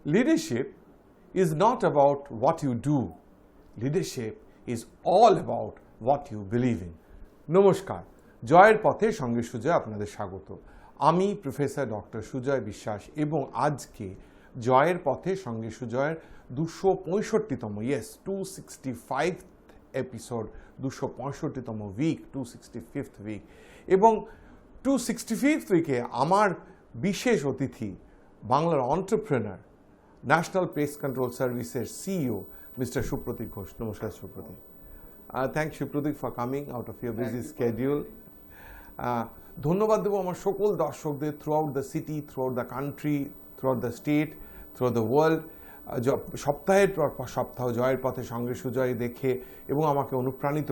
Leadership is not about what you do. Leadership is all about what you believe in. নমস্কার, জয়ের পথে সঙ্গে সুজয় আপনাদের স্বাগত। আমি প্রফেসর ডক্টর সুজয় বিশ্বাস এবং আজকে জয়ের পথে সঙ্গে সুজয়ের 265তম 265th এপিসোড, 265তম উইক, 265th উইক এবং 265th উইকে আমার বিশেষ অতিথি বাংলার এন্টারপ্রেনার, ন্যাশনাল পেস্ট কন্ট্রোল সার্ভিসের সিইও মিস্টার সুপ্রতীক ঘোষ। নমস্কার Supratik. Thanks Supratik for coming out of your busy schedule. ধন্যবাদ দেবো আমার সকল দর্শকদের throughout the city, throughout the country, throughout the state, throughout the world, সপ্তাহের পর সপ্তাহ জয়ের পথে সঙ্গে সুজয় দেখে এবং আমাকে অনুপ্রাণিত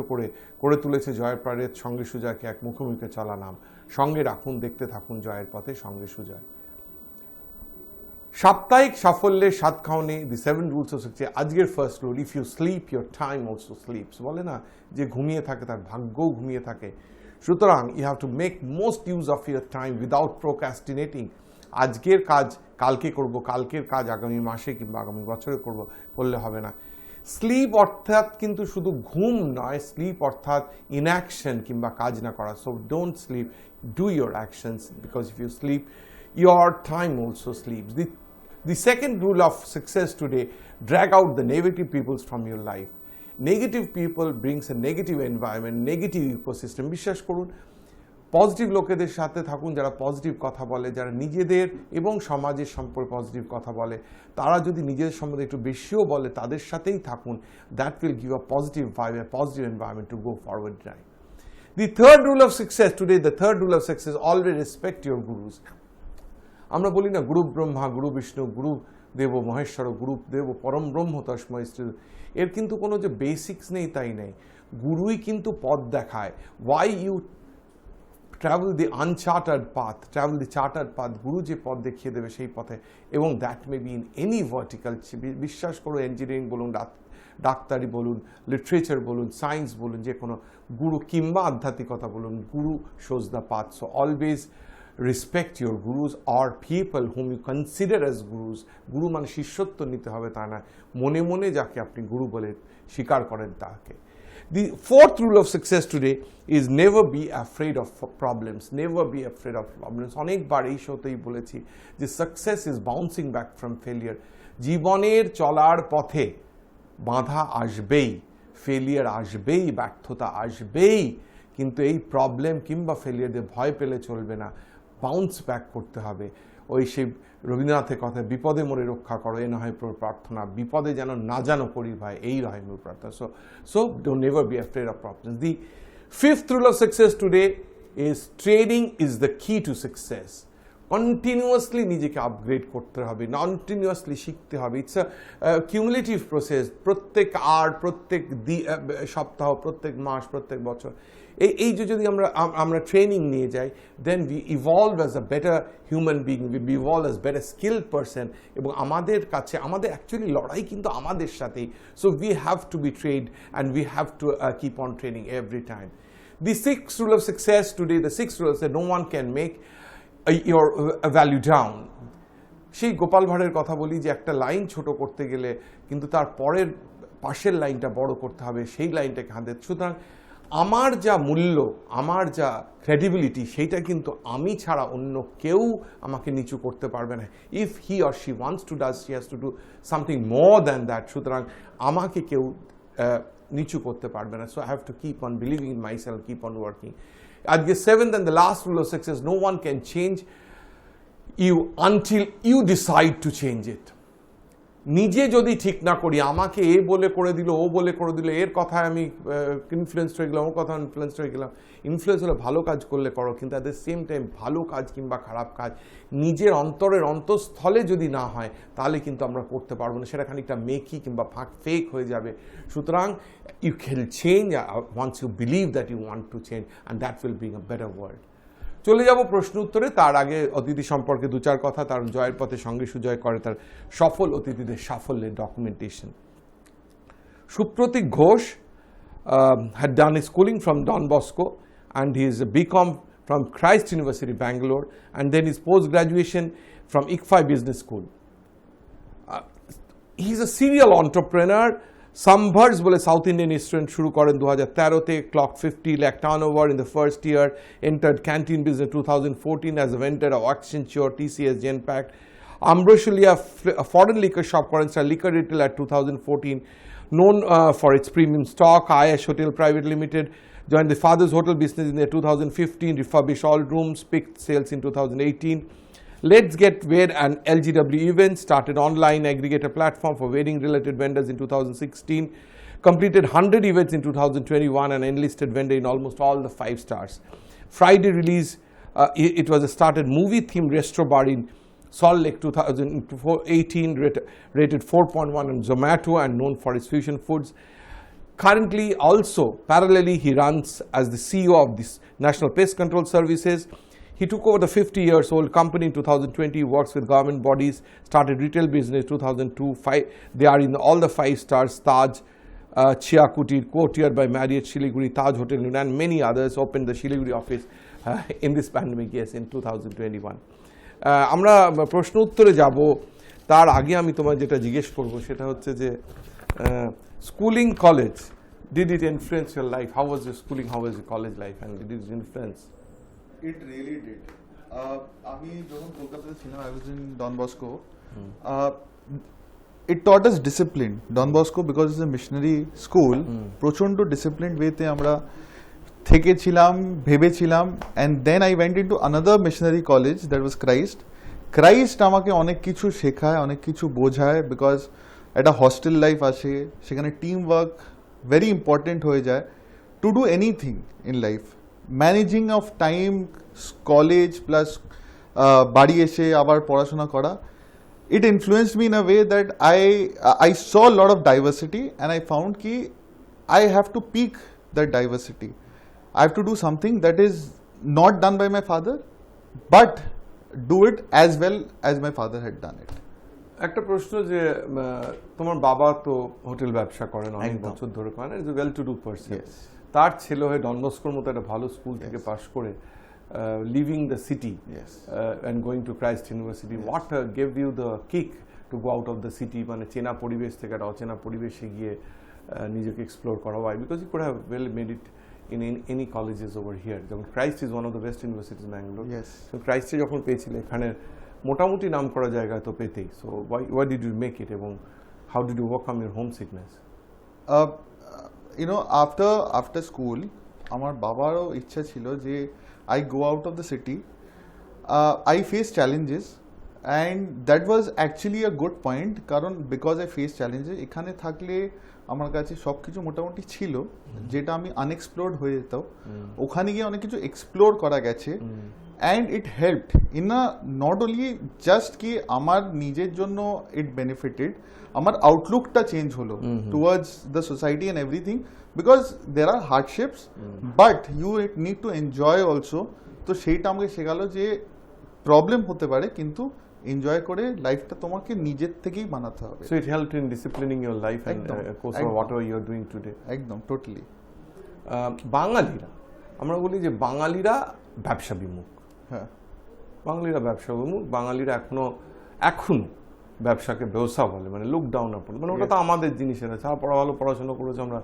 করে তুলেছে জয়ের পথে সঙ্গে সুজয়কে এক মুখোমুখি চলা নাম। সঙ্গে রাখুন, দেখতে থাকুন জয়ের পথে সঙ্গে সুজয়। সাপ্তাহিক সাফল্যের স্বাদ খাওয়ানে দি 7 রুলস অফ সাকসেস। আজকের first rule, if you sleep your time also sleeps. বলে না যে ঘুমিয়ে থাকে তার ভাগ্যও ঘুমিয়ে থাকে। সুতরাং you have to make most use of your time without procrastinating. আজকের কাজ কালকে করব, কালকের কাজ আগামী মাসে কিংবা আগামী বছরে করলে হবে না। স্লিপ অর্থাৎ কিন্তু শুধু ঘুম নয়, স্লিপ অর্থাৎ ইনঅ্যাকশন কিংবা কাজ না করা। So don't sleep, do your actions, because if you sleep your time also sleeps. The second rule of success today, drag out the negative people from your life. Negative people brings a negative environment, negative ecosystem. বিশ্বাস করুন, positive লোকেদের সাথে থাকুন যারা positive কথা বলে, যারা নিজেদের এবং সমাজের সম্পর্কে পজিটিভ কথা বলে। তারা যদি নিজেদের সম্বন্ধে একটু বেশিও বলে, তাদের সাথেই থাকুন। That will give a positive vibe, a positive environment to go forward. The third rule of success today, the third rule of success, always respect your gurus. আমরা বলি না গুরু ব্রহ্মা, গুরু বিষ্ণু, গুরু দেব মহেশ্বর, গুরু দেব পরম ব্রহ্ম তস্মৈ শ্রী। এর কিন্তু কোনো যে বেসিক্স নেই তাই নেই। গুরুই কিন্তু পথ দেখায়। Why you travel the uncharted path, travel the charted path. গুরু যে পথ দেখিয়ে দেবে সেই পথে, এবং that may be in any vertical. বিশ্বাস করো, ইঞ্জিনিয়ারিং বলুন, ডাক্তারি বলুন, লিটারেচার বলুন, সায়েন্স বলুন, যে কোনো গুরু কিংবা আধ্যাত্মিকতা বলুন, গুরু shows the path. So always respect your gurus or people whom you consider as gurus. গুরু মানে শিষ্যত্ব নিতে হবে তা না, মনে মনে যাকে আপনি গুরু বলে স্বীকার করেন তাকে। The fourth rule of success today is never be afraid of problems. Never be afraid of problems. অনেকবার এই শোতেই বলেছি যে success is bouncing back from failure. জীবনের চলার পথে বাধা আসবেই, ফেলিয়ার আসবেই, ব্যর্থতা আসবেই, কিন্তু এই প্রবলেম কিংবা ফেলিয়ার দিয়ে ভয় পেলে চলবে না। বাউন্স ব্যাক করতে হবে। ওই সেই রবীন্দ্রনাথের কথা, বিপদে মোরে রক্ষা করো, এ নয় প্রার্থনা, বিপদে যেন না জানো করি ভাই, এই রয় মোর প্রার্থনা। So don't never be afraid of problems. The fifth rule of success today is training is the কি টু সাকসেস। কন্টিনিউয়াসলি নিজেকে আপগ্রেড করতে হবে, কন্টিনিউয়াসলি শিখতে হবে। It's a cumulative process. প্রত্যেক প্রত্যেক সপ্তাহ, প্রত্যেক মাস, প্রত্যেক বছর এই যে যদি আমরা ট্রেনিং নিয়ে যাই, then we evolve as a better human being, we evolve as better skilled person. এবং আমাদের কাছে আমাদের অ্যাকচুয়ালি লড়াই কিন্তু আমাদের সাথেই। So we have to be trained and we have to keep on training every time. The sixth rule of success today, the sixth rule is no one can make your value down. সেই গোপাল ভাঁড়ের কথা বলি যে একটা line ছোট করতে গেলে কিন্তু তার পরের পাশের লাইনটা বড় করতে হবে, সেই লাইনটাকে হাতে। সুতরাং আমার যা মূল্য, আমার যা ক্রেডিবিলিটি, সেইটা কিন্তু আমি ছাড়া অন্য কেউ আমাকে নিচু করতে পারবে না। If he or she wants to does, she has to do something more than that. সুতরাং আমাকে কেউ নিচু করতে পারবে না। So I have to keep on believing in my self, keep on working. At the seventh and the last rule of success, no one can change you until you decide to change it. নিজে যদি ঠিক না করি, আমাকে এ বলে করে দিল, ও বলে করে দিল, এর কথায় আমি ইনফ্লুয়েন্সড হয়ে গেলাম, ওর কথা ইনফ্লুয়েন্সড হয়ে গেলাম। ইনফ্লুয়েন্স হলে ভালো কাজ করলে করো, কিন্তু অ্যাট দ্য সেম টাইম ভালো কাজ কিংবা খারাপ কাজ নিজের অন্তরের অন্তঃস্থলে যদি না হয়, তাহলে কিন্তু আমরা করতে পারবো না। সেটা খানিকটা মেকি কিংবা ফেক হয়ে যাবে। সুতরাং you can change once you believe that you want to change, and that will bring a better world. চলে যাব প্রশ্ন উত্তরে। তার আগে অতিথি সম্পর্কে দু চার কথা। তার জয়ের পথে সঙ্গে সুজয় করে তার সফল অতিথিদের সাফল্যের documentation. Supratik Ghosh had done his schooling from Don Bosco, and he is a BCom from Christ University, Bangalore, and then his post-graduation from ICFI Business School. He is a serial entrepreneur. সামভার্স বলে সাউথ ইন্ডিয়ান রেস্টুরেন্ট শুরু করেন 2013-তে, clock 50 lakh turnover in the first year, entered canteen business 2014 as a vendor of Accenture, TCS, Genpact. Ambrosia, a foreign liquor shop করেন, started liquor retail at 2014, known for its premium stock. IS Hotel Private Limited, joined the father's hotel business in the 2015, refurbished all rooms, picked sales in 2018. Let's Get Wear and LGW Events, started online aggregator platform for wedding related vendors in 2016, completed 100 events in 2021 and enlisted vendor in almost all the 5 stars. Friday release, it was a started movie themed restaurant bar in Salt Lake 2018, rated 4.1 on Zomato and known for its fusion foods. Currently also, parallelly, he runs as the CEO of this National Pest Control Services. He took over the 50-year-old company in 2020, works with government bodies, started retail business 2002. They are in all the 5 stars, Taj, Chia Kutir, Courtyard by Marriott, Shiliguri, Taj Hotel, and many others. Opened the Shiliguri office in this pandemic, yes, in 2021. আমরা প্রশ্ন উত্তরে যাব, তার আগে আমি তোমার যেটা জিজ্ঞেস করব সেটা হচ্ছে যে schooling college, did it influence your life? How was your schooling, how was your college life, and did it influence? It really did. আমি যখন কলকাতাতে ছিলাম, I was in Don Bosco. It taught us discipline. Don Bosco, because it's a missionary school, প্রচন্ড disciplined ওয়েতে আমরা থেকেছিলাম, ভেবেছিলাম, and then I went into another missionary college that was Christ. Christ আমাকে অনেক কিছু শেখায়, অনেক কিছু বোঝায়, because একটা hostel life আসে, সেখানে টিম ওয়ার্ক ভেরি ইম্পর্টেন্ট হয়ে যায় to do anything in life. Managing of time, college plus বাড়ি এসে আবার পড়াশোনা করা, it influenced me in a way that I saw a lot of diversity and I found ki I have to peak that diversity. I have to do something that is not done by my father, but do it as well as my father had done it. একটা প্রশ্ন যে তোমার বাবা তো hotel ব্যবসা করেন অনেক বছর ধরে, করেন, is a well to do person. তার ছেলে হয়ে ডন বস্কোর মতো একটা ভালো স্কুল থেকে পাশ করে living the city and going to Christ University, what gave you the kick to go out of the city? মানে চেনা পরিবেশ থেকে একটা অচেনা পরিবেশে গিয়ে নিজেকে এক্সপ্লোর করা হয়, because you could have well made it in any colleges over here. যেমন Christ is one of the best universities Bangalore. ক্রাইস্টে যখন পেয়েছিলে এখানে মোটামুটি নাম করা জায়গা তো পেতেই, so why did you make it এবং how did you overcome your homesickness? You know, after school আমার বাবারও ইচ্ছা ছিল যে I go out of the city. I face challenges and that was actually a good point, কারণ because I face challenges, এখানে থাকলে আমার কাছে সব কিছু মোটামুটি ছিল যেটা আমি আনএক্সপ্লোর্ড হয়ে যেত, ওখানে গিয়ে অনেক কিছু এক্সপ্লোর করা গেছে, and it helped in a not only just কি আমার নিজের জন্য it benefited, আমার আউটলুকটা চেঞ্জ হলো towards the society and everything, because there are hardships but you need to enjoy also. তো সেইটা আমাকে শেখালো যে প্রবলেম হতে পারে কিন্তু এনজয় করে লাইফটা তোমাকে নিজের থেকেই বানাতে হবে। So it helped in disciplining your life and course of whatever you are doing today. একদম টোটালি। বাঙালিরা, আমরা বলি যে বাঙালিরা ব্যবসা বিমুখ, হ্যাঁ বাঙালিরা ব্যবসা বিমুখ, বাঙালিরা এখনো ব্যবসাকে ব্যবসা বলে, মানে লুক ডাউন আপন, মানে ওটা তো আমাদের জিনিসের আছে, পড়া ভালো পড়াশোনা করেছে আমরা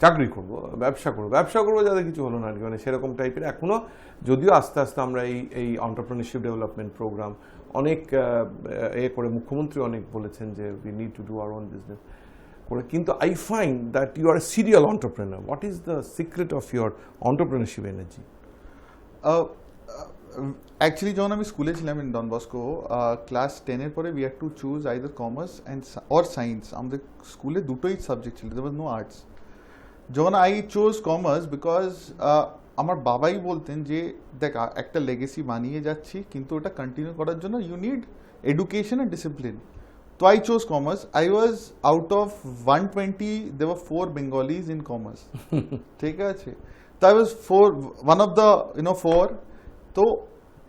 চাকরি করবো, ব্যবসা করবো যাদের কিছু হলো না আর কি, মানে সেরকম টাইপের এখনো। যদিও আস্তে আস্তে আমরা এই এন্টারপ্রেনারশিপ ডেভেলপমেন্ট প্রোগ্রাম অনেক করে, মুখ্যমন্ত্রী অনেক বলেছেন যে we need to do our own business করে, কিন্তু I find that you are a serial entrepreneur. What is the secret of your entrepreneurship energy? Actually যখন আমি স্কুলে ছিলাম ইন ডন বস্কো, ক্লাস 10-এর পরে we had to choose either commerce or science. আমাদের স্কুলে দুটোই সাবজেক্ট ছিল, দেয়ার ওয়াজ নো আর্টস। যখন আই চোজ কমার্স, বিকজ আমার বাবাই বলতেন যে দেখ একটা লেগেসি বানিয়ে যাচ্ছি, কিন্তু ওটা কন্টিনিউ করার জন্য you need education and discipline. তো I chose commerce. I was out of 120, there were 4 Bengalis in commerce. ঠিক আছে, তো I was one of the 4। তো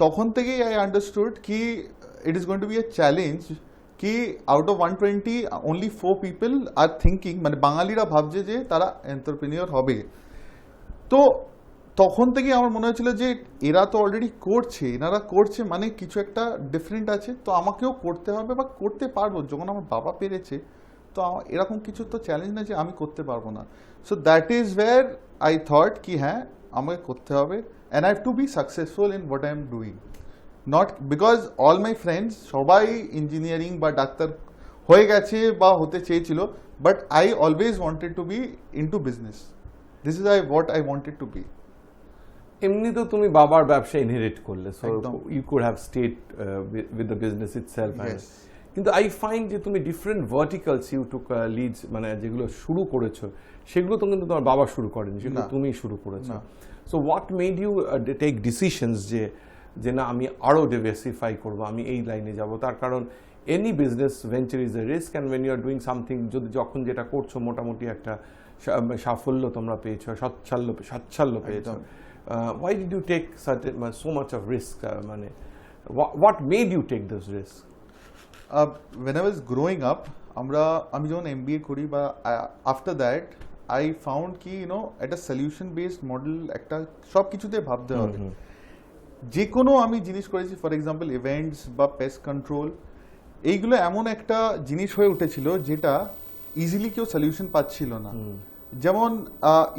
তখন থেকেই আই আন্ডারস্টুড কি it is going to be a challenge, কি out of 120 only 4 people আর থিঙ্কিং, মানে বাঙালিরা ভাবছে যে তারা এন্টারপ্রেনিয়র হবে। তো তখন থেকে আমার মনে হয়েছিল যে এরা তো অলরেডি করছে, এনারা করছে মানে কিছু একটা ডিফারেন্ট আছে, তো আমাকেও করতে হবে বা করতে পারবো। যখন আমার বাবা পেরেছে তো এরকম কিছু তো চ্যালেঞ্জ না যে আমি করতে পারবো না। So that is where I thought কি হ্যাঁ আমাকে করতে হবে, and I have to be successful in what I am doing, not because all my friends সবাই ইঞ্জিনিয়ারিং বা ডাক্তার হয়ে গেছে বা হতে চেয়েছিল, but I always wanted to be into business. This is what I wanted to be. এমনি তো তুমি বাবার ব্যবসা ইনহেরিট করলে, সো একদম। You could have stayed with the business itself. Yes. কিন্তু আই ফাইন্ড যে তুমি different verticals you took leads, মানে যেগুলো শুরু করেছো সেগুলো তো কিন্তু তোমার বাবা শুরু করেনি, সেগুলো না। তুমি শুরু করেছো। না। So what made you take decisions যে না আমি আরও ডাইভার্সিফাই করবো, আমি এই লাইনে যাব? তার কারণ any business venture is a risk, and when you are doing something, যখন যেটা করছো মোটামুটি একটা সাফল্য তোমরা পেয়েছো, সাচ্ছল্য পেয়েছো, why did you take so much of risk? মানে what made you take this risk? When I was growing up, আমি যখন MBA করি বা আফটার দ্যাট আই ফাউন্ড কি একটা সলিউশন বেসড মডেল একটা সব কিছুতে ভাবতে হবে। যে কোনো আমি জিনিস করেছি, ফর এক্সাম্পল ইভেন্টস বা পেস্ট কন্ট্রোল, এইগুলো এমন একটা জিনিস হয়ে উঠেছিল যেটা ইজিলি কেউ সলিউশন পাচ্ছিল না। যেমন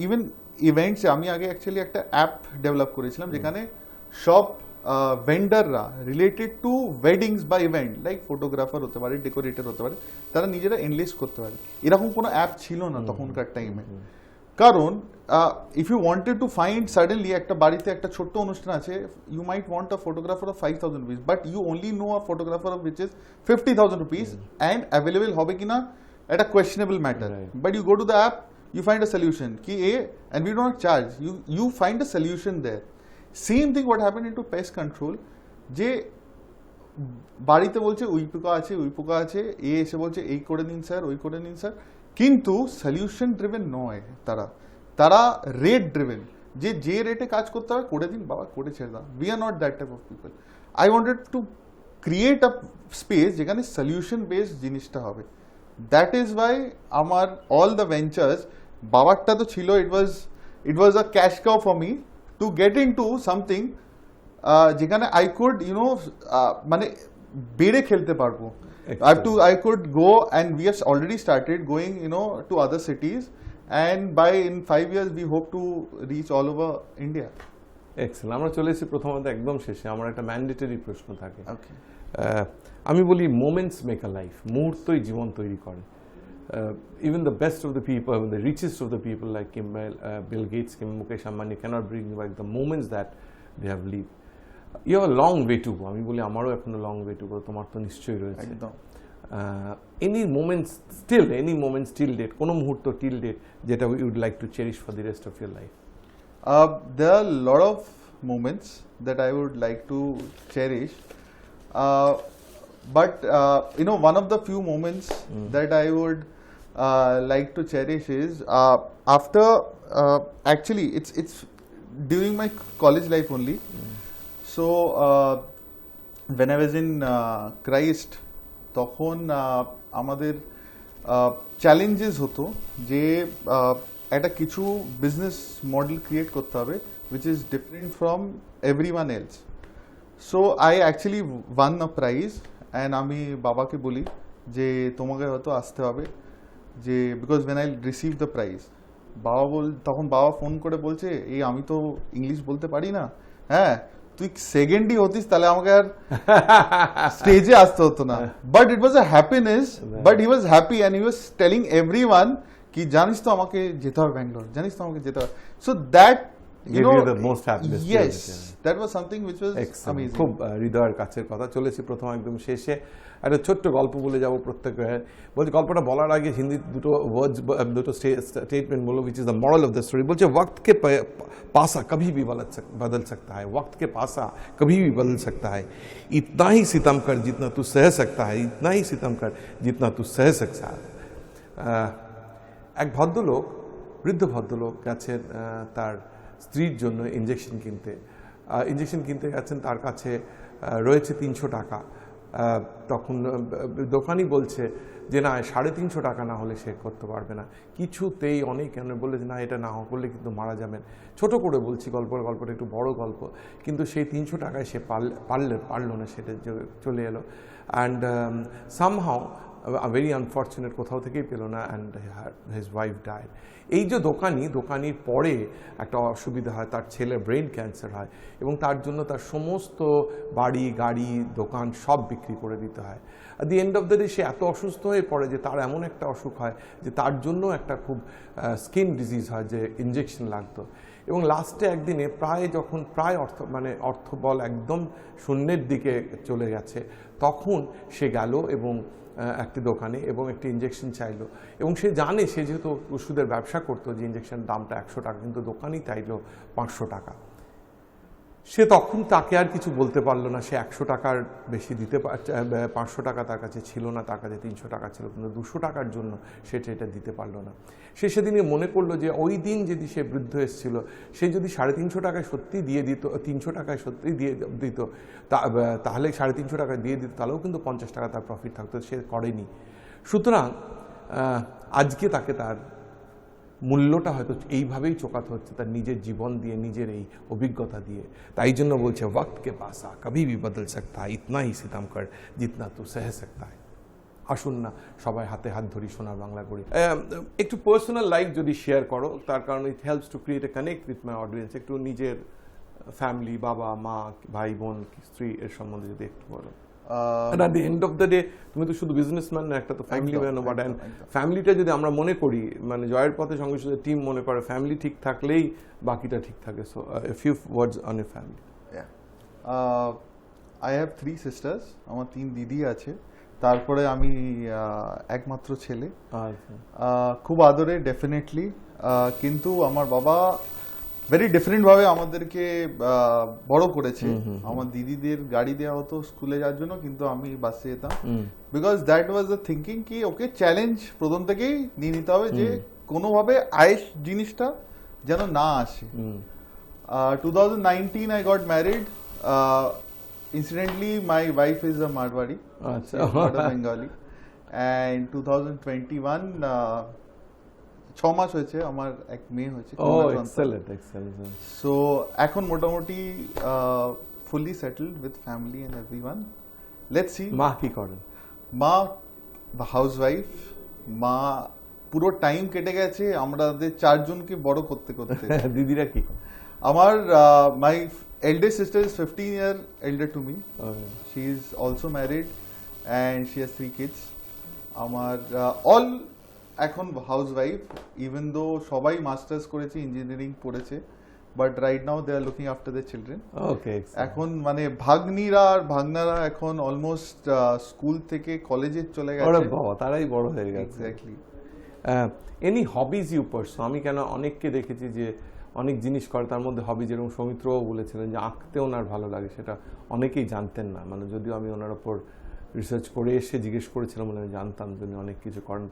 ইভেন ইভেন্টসে আমি আগে অ্যাকচুয়ালি একটা অ্যাপ ডেভেলপ করেছিলাম যেখানে সব ভেন্ডাররা রিলেটেড টু ওয়েডিংস বা ইভেন্ট, লাইক ফটোগ্রাফার হতে পারে, ডেকোরেটর হতে পারে, তারা নিজেরা এনলিস্ট করতে পারে। এরকম কোনো অ্যাপ ছিল না তখনকার টাইমে। কারণ if you wanted to find suddenly একটা বাড়িতে একটা ছোট্ট অনুষ্ঠান আছে, you might want a photographer of 5,000 rupees, but you only know a photographer of which is 50,000 rupees, and available হবে কিনা একটা questionable matter. But you go to the app, you find a solution ki and we do not charge you find a solution there. Same thing what happened into pest control, যে বাড়িতে বলছে we পোকা আছে এসে বলছে এই করে নিন স্যার, ওই করে নিন স্যার, কিন্তু সলিউশন ড্রিভেন নয়, তারা রেট ড্রিভেন, যে রেটে কাজ করতে হবে করে দিন বাবা, করে ছেড়ে দাও। We are not that type of people. I wanted to create a space যেখানে সলিউশন বেসড জিনিসটা হবে। দ্যাট ইজ ওয়াই আমার অল দ্য ভেঞ্চার্স, বাবারটা তো ছিল it was a cash cow for me to get in to something যেখানে I could মানে বেড়ে খেলতে পারবো। I could go, and we have already started going to other cities, and in 5 years we hope to reach all over India. Excellent. আমরা চলে এসেছি প্রথমত একদম শেষে। আমার একটা ম্যান্ডেটরি প্রশ্ন থাকে। Okay. আমি বলি মোমেন্টস মেক আ লাইফ, মুহূর্তই জীবন তৈরি করে। Even the best of the people, the richest of the people like Bill Gates, Mukesh Ambani cannot bring back the moments that they have lived. You have a long way to go. আমি বলি আমারও এখনো long way to go, তোমার তো নিশ্চয়ই রয়েছে। একদম। Any moments till date, কোনো মুহূর্ত টিল ডেট যেটা you would like to cherish for the rest of your life? There are a lot of moments that I would like to cherish, but one of the few moments that I would like to cherish is after actually it's during my college life only. So when I was in Christ, তখন আমাদের challenges হতো যে একটা কিছু business model create করতে হবে which is different from everyone else. So I actually won a prize, and আমি বাবাকে বলি যে তোমাকে হয়তো আসতে হবে, যে because when I received the prize, তখন বাবা ফোন করে বলছে এই আমি তো ইংলিশ বলতে পারি না, হ্যাঁ তুই সেকেন্ডই হতিস তাহলে আমাকে আর স্টেজে আসতে হতো না। But it was a happiness, but he was happy and he was telling everyone কি জানিস তো আমাকে যেতে হবে ব্যাঙ্গালোর, জানিস তো আমাকে যেতে হবে। So that Gave you the most happiness. Yes, that was something which was amazing. খুব হৃদয়ের কাছের কথা। চলেছি প্রথম একদম শেষে, একটা ছোট্ট গল্প বলে যাব প্রত্যেক। বলছি গল্পটা বলার আগে হিন্দি দুটো স্টেটমেন্ট বলো, which is the moral of the story। বলছে वक्त के पासा कभी भी बदल सकता है, वक्त के पासा कभी भी बदल सकता है, इतना ही सितम कर जितना तू सह सकता है, इतना ही सितम कर जितना तू सह सकता है। এক ভদ্রলোক, বৃদ্ধ ভদ্রলোক গেছেন তার স্ত্রীর জন্য ইঞ্জেকশন কিনতে গেছেন। তার কাছে রয়েছে 300 টাকা। তখন দোকানি বলছে যে না 350 টাকা না হলে সে করতে পারবে না। কিছুতেই অনেক বলে যে না এটা না করলে কিন্তু মারা যাবেন। ছোট করে বলছি গল্পটা একটু বড় গল্প, কিন্তু সেই 300 টাকায় সে পারল না, সেটা চলে এলো। অ্যান্ড সামহাও ভেরি আনফর্চুনেট, কোথাও থেকেই পেল না, অ্যান্ড হিজ ওয়াইফ ডাইড। এই যে দোকানির পরে একটা অসুবিধা হয়, তার ছেলের ব্রেন ক্যান্সার হয় এবং তার জন্য তার সমস্ত বাড়ি গাড়ি দোকান সব বিক্রি করে দিতে হয়। At the end of the day সে এত অসুস্থ হয়ে পড়ে যে তার এমন একটা অসুখ হয় যে তার জন্য একটা খুব স্কিন ডিজিজ হয়, যে ইনজেকশন লাগতো। এবং লাস্টে একদিনে যখন অর্থবল একদম শূন্যের দিকে চলে গেছে, তখন সে গেল এবং একটি দোকানে এবং একটি ইনজেকশন চাইলো, এবং সে জানে, সে যেহেতু ওষুধের ব্যবসা করতো, যে ইনজেকশন দামটা 100 টাকা, কিন্তু দোকানই চাইলো 500 টাকা। সে তখন তাকে আর কিছু বলতে পারলো না, সে 100 টাকার বেশি দিতে 500 টাকা তার কাছে ছিল না, তার কাছে 300 টাকা ছিল, কিন্তু 200 টাকার জন্য সেটা দিতে পারলো না। সে সেদিনে মনে করলো যে ওই দিন যদি সে বৃদ্ধ এসেছিল, সে যদি 350 টাকায় সত্যি দিয়ে দিত, 300 টাকায় সত্যি দিয়ে দিত, তাহলে 350 টাকায় দিয়ে দিত, তাহলেও কিন্তু 50 টাকা তার প্রফিট থাকতো, সে করেনি। সুতরাং আজকে তাকে তার মূল্যটা হয়তো এইভাবেই চোকাতে হচ্ছে, তার নিজের জীবন দিয়ে, নিজের এই অভিজ্ঞতা দিয়ে। তাই জন্য বলছে, ওয়াক্ত কে পাস আ কবি ভি বদল সকতা হ্যায়, ইতনা হি সিতম কর জিতনা তু সহ সকতা হ্যায়। আসুন না সবাই হাতে হাত ধরি, সোনার বাংলা করি। একটু পার্সোনাল লাইফ যদি শেয়ার করো, তার কারণে it helps to create a connect with my audience. একটু নিজের ফ্যামিলি, বাবা মা, ভাই বোন, স্ত্রী এর সম্বন্ধে যদি একটু বলো। At the end of the day তুমি তো শুধু বিজনেসম্যান না, একটা তো ফ্যামিলি ম্যান। বাট ফ্যামিলিটা যদি আমরা মনে করি, মানে জয়ের পথে সঙ্গে সঙ্গে টিম মনে করে, ফ্যামিলি ঠিক থাকলেই বাকিটা ঠিক থাকে। So a few words on your family. I have 3 sisters, আমার 3 দিদি আছে, তারপরে আমি একমাত্র ছেলে। খুব আদরে ডেফিনেটলি, কিন্তু আমার বাবা ভেরি ডিফারেন্ট ভাবে আমাদেরকে বড় করেছে। আমার দিদিদের গাড়ি দেওয়া হতো স্কুলে যাওয়ার জন্য, কিন্তু আমি বাসে যেতাম, because that was the thinking কি ওকে চ্যালেঞ্জ প্রথম থেকেই নিয়ে নিতে হবে, যে কোনোভাবে আয়েস জিনিসটা যেন না আসে। 2019 I got married. Incidentally, my wife is a Marwari, not a Bengali, and 2021 6 মাস হয়েছে, আমার এক মেয়ে হয়েছে। সো এখন মোটামুটি fully settled with family and everyone. Let's see. মা কি করেন? মা হাউসওয়াইফ। মা পুরো টাইম কেটে গেছে আমাদের 4 জনকে বড় করতে করতে। দিদিরা কি করে? আমার মাই eldest sister is 15 years elder to me. She is also married and she has 3 kids. আমার all এখন হাউসওয়াইফ, ইভেন দো সবাই মাস্টার্স করেছে, ইঞ্জিনিয়ারিং পড়েছে, but right now they are looking after the children. এখন মানে ভাগ্নিরা আর ভাগনারা এখন অলমোস্ট স্কুল থেকে কলেজে চলে গেছে, তারাই বড় হয়ে গেছে। এক্স্যাক্টলি। Any hobbies you পারসু? আমি কেন অনেককে দেখেছি যে অনেক জিনিস করে, তার মধ্যে হবি, যেরকম সৌমিত্রও বলেছিলেন যে আঁকতে ওনার ভালো লাগে, সেটা অনেকেই জানতেন না। মানে যদিও আমি ওনার ওপর রিসার্চ করে এসে জিজ্ঞেস করেছিলাম, মানে আমি জানতাম যে উনি অনেক কিছু করেন,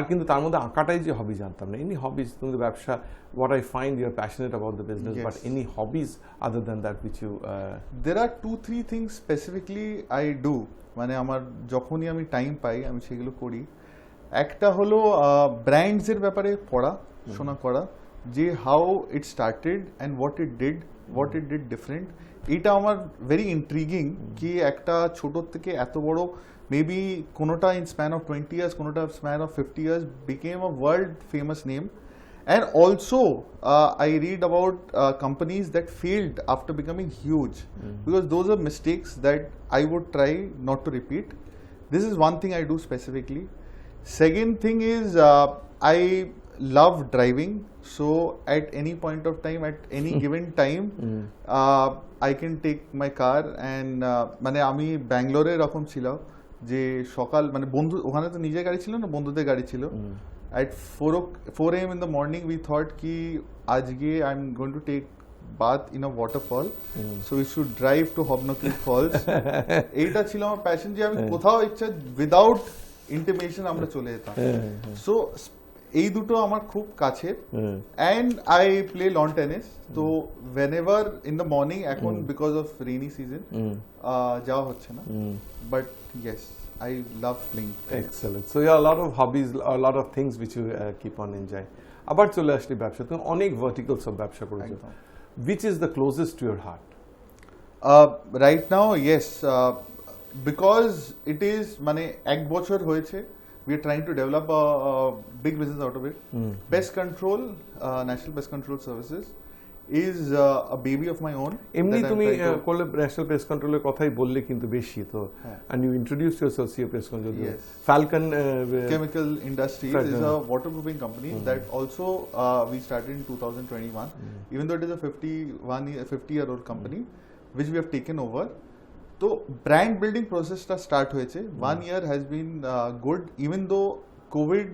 কিন্তু তার মধ্যে আঁকাটাই যে হবি জানতাম না। Any hobbies? তুমি তো ব্যবসা, what I find you are passionate about the business, but any hobbies other than that which you there are 2-3 things specifically I do, মানে আমার যখনই আমি টাইম পাই আমি সেগুলো করি। একটা হলো ব্র্যান্ডস এর ব্যাপারে পড়াশোনা করা, যে how it started and what it did different. এটা আমার ভেরি ইন্ট্রিগিং কি একটা ছোট থেকে এত বড়, মেবি কোনোটা ইন স্প্যান অফ 20 years, কোনোটা span of 50 years became a world famous name. And also I read about companies that failed after becoming huge, because those are mistakes that I would try not to repeat. This is one thing I do specifically. Second thing is I love driving, so at any point of time, at any given time, I can take my car and মানে আমি ব্যাঙ্গালোরে এরকম ছিল যে সকাল, মানে বন্ধু ওখানে তো নিজের গাড়ি ছিল না, বন্ধুদের গাড়ি ছিল। At 4 AM in the morning we thought ki ajke I'm going to take bath in a waterfall, so we should drive to Hobnokil Falls. Eta chilo amar passion je ami kothao ichcha without intimation amra chole jetam. So এই দুটো আমার খুব কাছের। and I play lawn tennis, so whenever in the morning, এখন because of rainy season যাওয়া হচ্ছে না, but yes, I love playing tennis. Excellent. So you have a lot of hobbies, a lot of things which you keep on enjoying. আবার চলে আসলি ব্যবসা, তুমি অনেক ভার্টিক্যালস অফ ব্যবসা করেছো। Which is the closest to your heart? Right now, yes, because it is মানে এক বছর হয়েছে we are trying to develop a big business out of it. Pest control, National Pest Control Services is a baby of my own. এমনি that I'm তুমি trying to- করলে national paste কন্ট্রোলের কথাই বললে কিন্তু বেশি তো হ্যাঁ। and you introduced yourself to pest control Yes. Falcon Chemical Industries Correct, is yeah. a waterproofing company that also we started in 2021. Even though it is a 50-year-old company, which we have taken over. তো brand building প্রসেসটা start হয়েছে 1 year has been good even though Covid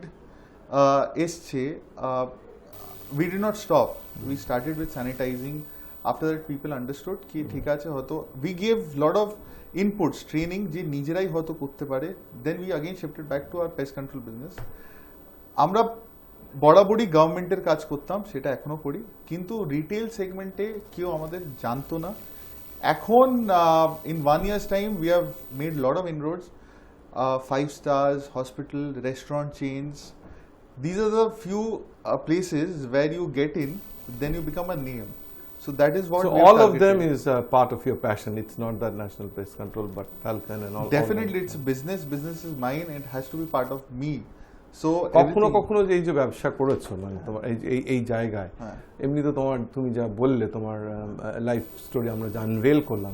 এসছে we did not stop. We started with sanitizing. After that people understood কি ঠিক আছে হয়তো we gave lot of inputs training যে নিজেরাই হয়তো করতে পারে, then we again shifted back to our pest control business. আমরা বরাবরই গভর্নমেন্টের কাজ করতাম, সেটা এখনো করি, কিন্তু রিটেল সেগমেন্টে কেউ আমাদের জানতো না। এখন in 1 year's time we have made lot of inroads, 5 stars, hospital, restaurant chains. These are the few places where you get in, then you become a name. So that is what so we have all of them targeted. is part of your passion. It's not that National Pest Control but Falcon and all. Definitely all it's business is mine, it has to be part of me. So কখনো everything- কখনো যে এই যে ব্যবসা করেছো মানে তোমার এই জায়গায় হ্যাঁ। এমনি তো তুমি যা বললে তোমার লাইফ স্টোরি আমরা যা আনভেল করলাম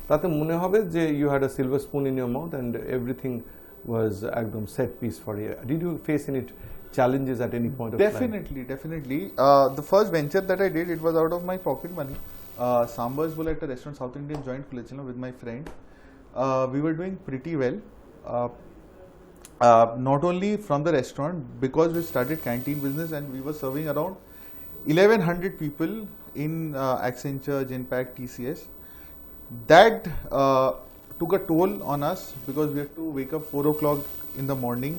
তাতে মনে হবে যে you had a silver spoon in your mouth and everything was একদম set piece for you. Did you face any challenges at any point of time? Definitely. The first venture that I did, it was out of my pocket money. Sambars bole ekta restaurant South Indian joint খুলেছিলাম with my friend. We were doing pretty well. Not only from the restaurant, because we started canteen business and we were serving around 1100 people in Accenture, Genpact, TCS. That took a toll on us because we had to wake up 4 o'clock in the morning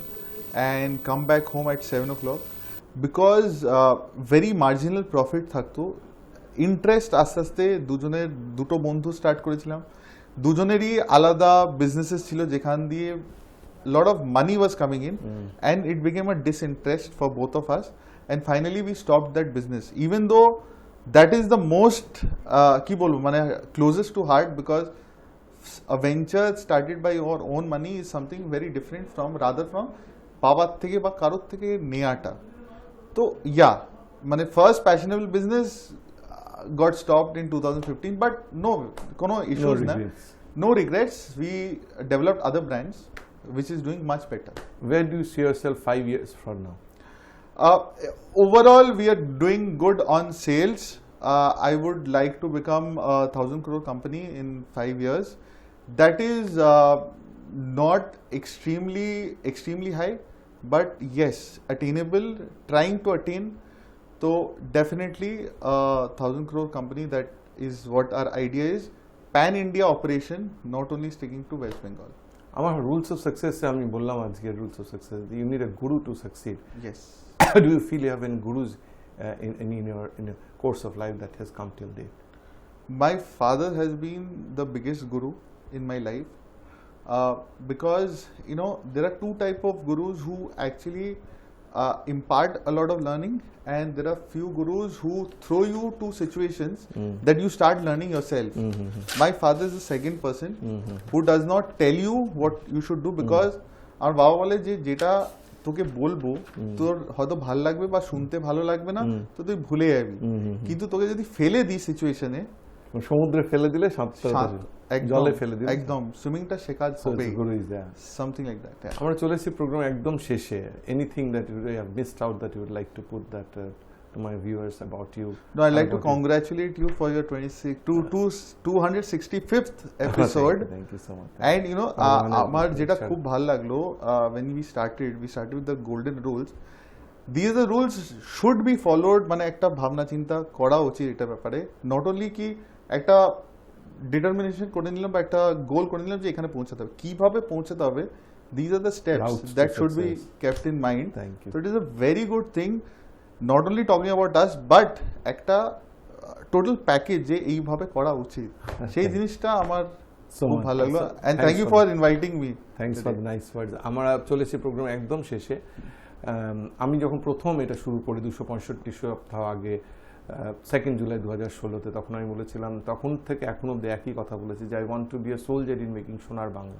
and come back home at 7 o'clock because very marginal profit থাকতো। Interest আস্তে আস্তে দুজনের দুটো বন্ধু start করেছিলাম, দুজনেরই আলাদা businesses ছিল যেখান দিয়ে lot of money was coming in and it became a disinterest for both of us, and finally we stopped that business even though that is the most কি বলবো মানে closest to heart because a venture started by your own money is something very different from rather from বাবার থেকে বা কারোর থেকে নেয়াটা। তো yeah মানে first passionable business got stopped in 2015 but no কোনো issues না, no regrets. We developed other brands which is doing much better. Where do you see yourself 5 years from now? Overall we are doing good on sales. I would like to become a 1,000 crore company in 5 years. That is not extremely high, but yes, attainable, trying to attain. So definitely a 1,000 crore company, that is what our idea is. Pan India operation, not only sticking to West Bengal. আমার rules of success আমি বললাম আজকে rules of success you need a guru to succeed. Yes. Do you feel you have any gurus in your course of life that has come till date? My father has been the biggest guru in my life because you know there are two type of gurus who actually impart a lot of learning, and there are few gurus who throw you to situations that you start learning yourself. My father is the second person who does not tell you what you should do because আমার বাবা বলে যে যেটা তোকে বলবো তোর হয়তো ভালো লাগবে বা শুনতে ভালো লাগবে না তো তুই ভুলে যাবি, কিন্তু তোকে যদি ফেলে দিই সিচুয়েশনে সমুদ্রে ফেলে দিলে জলে ফেলে দিলে একদম সুইমিংটা শেখা হবে, সামথিং লাইক দ্যাট। আমরা চলে এসেছি প্রোগ্রাম একদম শেষে। Anything that you have missed out that you would like to put that to my viewers about you? No, I'd like to congratulate you for your 265th episode. Thank you so much. And you know, আমার যেটা খুব ভালো লাগলো when we started with the golden rules. These are the rules should be followed, মানে একটা ভাবনা চিন্তা করা উচিত এটা ব্যাপারে। নট অনলি কি একটা ডিটারমিনেশন করে নিলাম বা একটা গোল করে নিলাম যে এখানে পৌঁছাতে হবে, কিভাবে পৌঁছাতে হবে, these are the steps that should be kept in mind. Thank you. So it is a very good thing, not only talking about us but একটা টোটাল প্যাকেজ যে এইভাবে করা উচিত, সেই জিনিসটা আমার খুব ভালো লাগলো। and thank you for inviting me. Thanks for the nice words. আমরা চলেছি প্রোগ্রাম একদম শেষে। আমি যখন প্রথম এটা শুরু করি 265 সপ্তাহ আগে 2 জুলাই 2016-তে, তখন আমি বলেছিলাম, তখন থেকে এখন অব্দি একই কথা বলেছি যে I want to be a soldier in making সোনার বাংলা।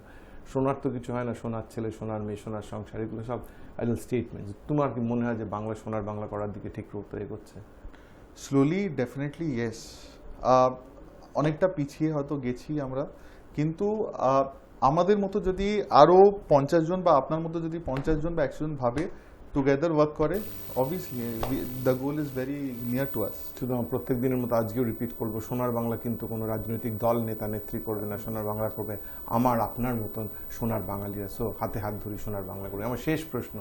সোনার তো কিছু হয় না, সোনার ছেলে, সোনার মেয়ে, সোনার সংসার, এগুলো সব আইডল স্টেটমেন্ট। তোমার কি মনে হয় যে বাংলা সোনার বাংলা করার দিকে ঠিক রূপ এগোচ্ছে? Slowly definitely yes. অনেকটা পিছিয়ে হয়তো গেছি আমরা, কিন্তু আমাদের মতো যদি আরও 50 জন বা আপনার মতো যদি 50 জন বা 100 জন ভাবে, টুগেদার ওয়ার্ক করে, obviously the goal is very near to us. শুধু প্রত্যেক দিনের মতো আজকেও রিপিট করবো, সোনার বাংলা কিন্তু কোনো রাজনৈতিক দল নেতা নেত্রী করবে না, সোনার বাংলা করবে আমার আপনার মতন সোনার বাঙালিরা। সো হাতে হাত ধরি সোনার বাংলা করবে। আমার শেষ প্রশ্ন,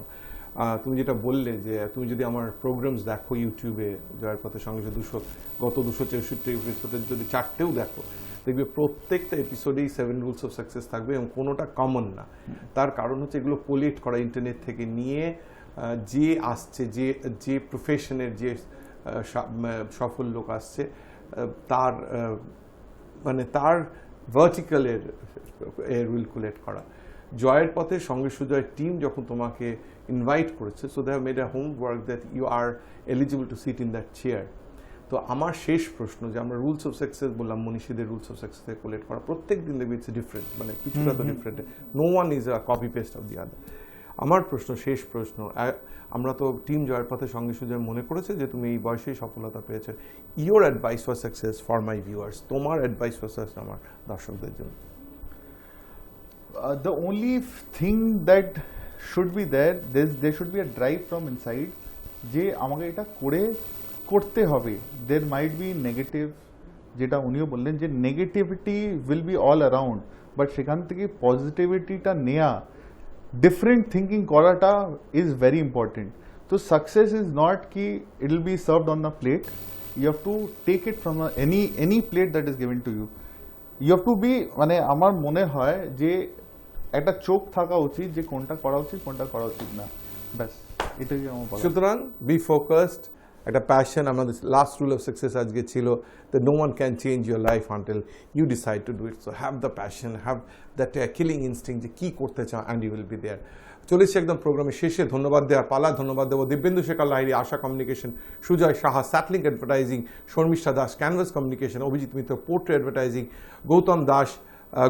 তুমি যেটা বললে যে তুমি যদি আমার প্রোগ্রামস দেখো ইউটিউবে, জয়ের পথের সঙ্গে গত 264 এপিসোডে যদি 4টেও দেখো, দেখবে প্রত্যেকটা এপিসোডেই 7 রুলস অফ সাকসেস থাকবে এবং কোনোটা কমন না। তার কারণ হচ্ছে এগুলো কোলেক্ট করা ইন্টারনেট থেকে নিয়ে, যে আসছে, যে প্রফেশনের যে সফল লোক আসছে, তার মানে তার ভার্টিক্যালের রুল কালেক্ট করা। জয়ের পথে সঙ্গে সুজয়ের টিম যখন তোমাকে ইনভাইট করেছে, so they have made a homework that you are eligible to sit in that chair. তো আমার শেষ প্রশ্ন, যে আমরা রুলস অফ সাকসেস বললাম, মনীষীদের রুলস অফ সাকসেস কালেক্ট করা, প্রত্যেক দিন দেখবি ইটস ডিফারেন্ট, মানে কিছুটা তো different, no one is a copy paste of the other. আমার প্রশ্ন, শেষ প্রশ্ন, আমরা তো টিম জয়ের পথে সঙ্গে সুজয় মনে করেছে যে তুমি এই বয়সেই সফলতা পেয়েছো। Your advice for success for my viewers, তোমার অ্যাডভাইস ফর সাকসেস আমার দর্শকদের জন্য। The only thing that should be there should be a drive from inside, যে আমাকে এটা করতে হবে। There might be negative, যেটা উনিও বললেন যে negativity will be all around, but সেখান থেকে পজিটিভিটিটা নেয়া, ডিফারেন্ট থিঙ্কিং করাটা ইজ ভেরি ইম্পর্টেন্ট। তো সাকসেস ইজ নট কি it will be served on the plate, you have to take it from any plate that is given to you. You have to be, মানে আমার মনে হয় যে একটা চোখ থাকা উচিত যে কোনটা করা উচিত, কোনটা করা উচিত না, ব্যাস এটাই আমার বলা। সুতরাং বি ফোকাসড, একটা প্যাশন। আমাদের লাস্ট রুল অফ সাকসেস আজকে ছিল that no one can change your life until you decide to do it. So have the passion, have that killing instinct, যে কি করতে চাও, and you will be there. চলেছি একদম প্রোগ্রামের শেষে। ধন্যবাদ দেওয়ার পালা। ধন্যবাদ দেবো Dibyendu Shekhar Lahiri, Asha communication, Sujoy Saha Satlink advertising, Sharmistha Das Canvas communication, Abhijit Mitra Portray advertising,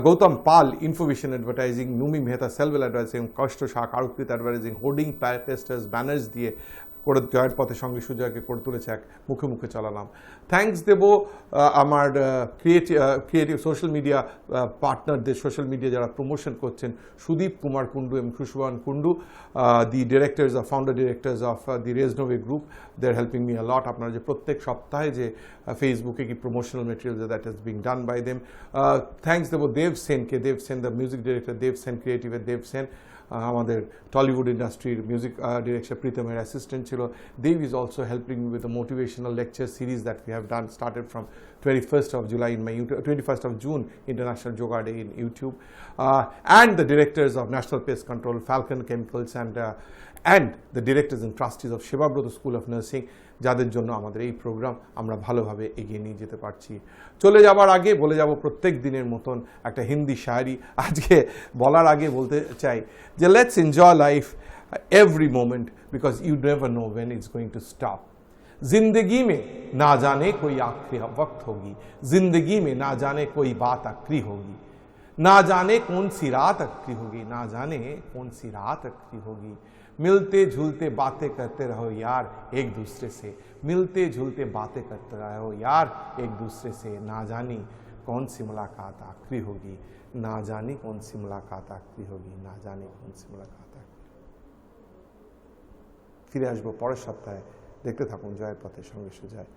Gautam Pal information advertising, Numi Mehta Selvel advertising, কষ্ট Shah Karukrit advertising, hoarding, posters, banners দিয়ে করে জয়ের পথে সঙ্গে সুজয়কে করে তুলেছে এক মুখে মুখে চালালাম। থ্যাঙ্কস দেব আমার ক্রিয়েটিভ সোশ্যাল মিডিয়া পার্টনারদের, সোশ্যাল মিডিয়া যারা প্রমোশন করছেন, সুদীপ কুমার কুন্ডু এবং Khushban Kundu, the directors founder directors of the Reznove group, they are helping me a lot. আপনারা যে প্রত্যেক সপ্তাহে যে ফেসবুকে কি promotional material that is being done by them. Thanks দেব দেব সেনকে, Dev Sen the music director, Dev Sen ক্রিয়েটিভের দেব সেন আমাদের টলিউড ইন্ডাস্ট্রির মিউজিক ডিরেক্টর প্রীতমের অ্যাসিস্ট্যান্ট ছিল। দেব is also helping me with the motivational lecture series that we have done, started from 21st of July in my 21st of June International Yoga Day in YouTube, and the directors of National Pest Control, Falcon Chemicals, and the directors and trustees of Shivabrata School of Nursing, যাদের জন্য আমাদের এই programme আমরা ভালোভাবে এগিয়ে নিয়ে যেতে পারছি। চলে যাবার আগে বলে যাব প্রত্যেক দিনের মতন একটা হিন্দি শায়রি। আজকে বলার আগে বলতে চাই যে let's enjoy life every moment, because you never know when it's going to stop. जिंदगी में ना जाने कोई आखिरी वक्त होगी, जिंदगी में ना जाने कोई बात आखिरी होगी, ना जाने कौन सी रात आखिरी होगी, ना जाने कौन सी रात आखिरी होगी। मिलते जुलते बातें करते रहो यार एक दूसरे से, मिलते जुलते बातें करते रहो यार एक दूसरे से, ना जानी कौन सी मुलाकात आखिरी होगी, ना जानी कौन सी मुलाकात आखिरी होगी, ना जानी कौन सी मुलाकात आखिरी। ফিরে আসবো পরের সপ্তাহে। দেখতে থাকুন জয়ের পথে সঙ্গে সুজয়।